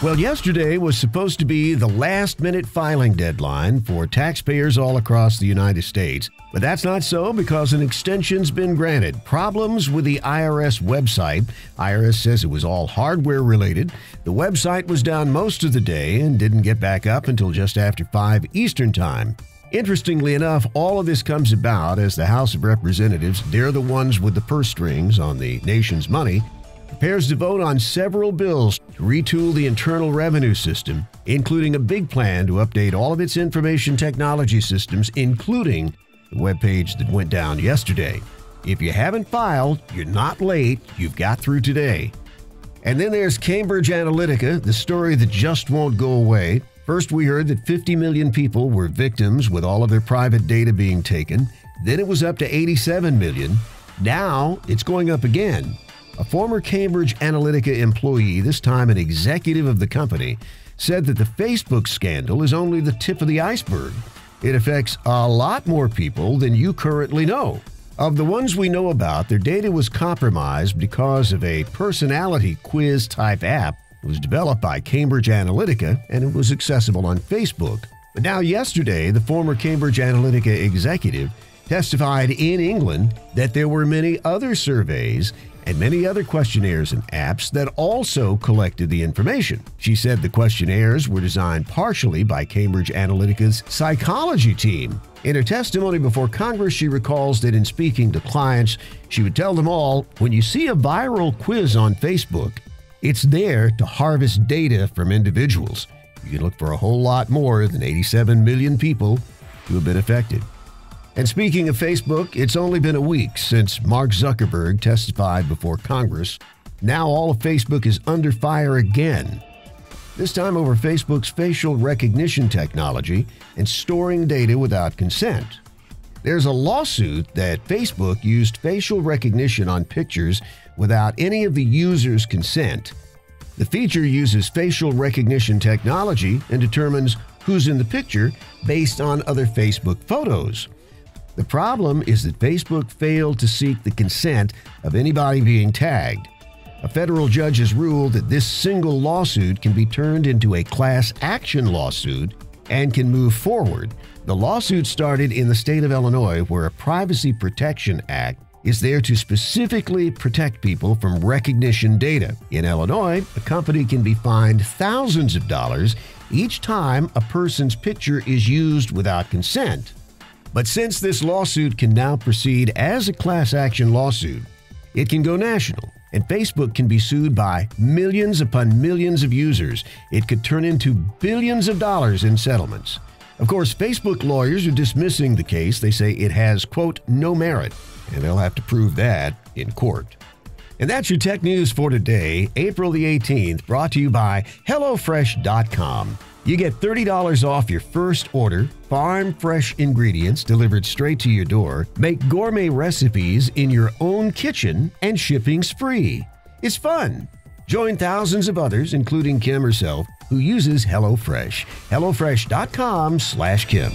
Well, yesterday was supposed to be the last-minute filing deadline for taxpayers all across the United States. But that's not so because an extension's been granted. Problems with the IRS website. IRS says it was all hardware-related. The website was down most of the day and didn't get back up until just after 5 Eastern Time. Interestingly enough, all of this comes about as the House of Representatives, they're the ones with the purse strings on the nation's money, prepares to vote on several bills to retool the Internal Revenue System, including a big plan to update all of its information technology systems, including the webpage that went down yesterday. If you haven't filed, you're not late. You've got through today. And then there's Cambridge Analytica, the story that just won't go away. First, we heard that 50 million people were victims with all of their private data being taken. Then it was up to 87 million. Now it's going up again. A former Cambridge Analytica employee, this time an executive of the company, said that the Facebook scandal is only the tip of the iceberg. It affects a lot more people than you currently know. Of the ones we know about, their data was compromised because of a personality quiz-type app. It was developed by Cambridge Analytica, and it was accessible on Facebook. But now yesterday, the former Cambridge Analytica executive testified in England that there were many other surveys and many other questionnaires and apps that also collected the information. She said the questionnaires were designed partially by Cambridge Analytica's psychology team. In her testimony before Congress, she recalls that in speaking to clients, she would tell them all, when you see a viral quiz on Facebook, it's there to harvest data from individuals. You can look for a whole lot more than 87 million people who have been affected. And speaking of Facebook, it's only been a week since Mark Zuckerberg testified before Congress. Now all of Facebook is under fire again, this time over Facebook's facial recognition technology and storing data without consent. There's a lawsuit that Facebook used facial recognition on pictures without any of the user's consent. The feature uses facial recognition technology and determines who's in the picture based on other Facebook photos. The problem is that Facebook failed to seek the consent of anybody being tagged. A federal judge has ruled that this single lawsuit can be turned into a class action lawsuit and can move forward. The lawsuit started in the state of Illinois, where a Privacy Protection Act is there to specifically protect people from recognition data. In Illinois, a company can be fined thousands of dollars each time a person's picture is used without consent. But since this lawsuit can now proceed as a class action lawsuit, it can go national, and Facebook can be sued by millions upon millions of users. It could turn into billions of dollars in settlements. Of course, Facebook lawyers are dismissing the case. They say it has, quote, no merit, and they'll have to prove that in court. And that's your tech news for today, April the 18th, brought to you by HelloFresh.com. You get $30 off your first order, farm fresh ingredients delivered straight to your door, make gourmet recipes in your own kitchen, and shipping's free. It's fun. Join thousands of others, including Kim herself, who uses HelloFresh. HelloFresh.com/Kim.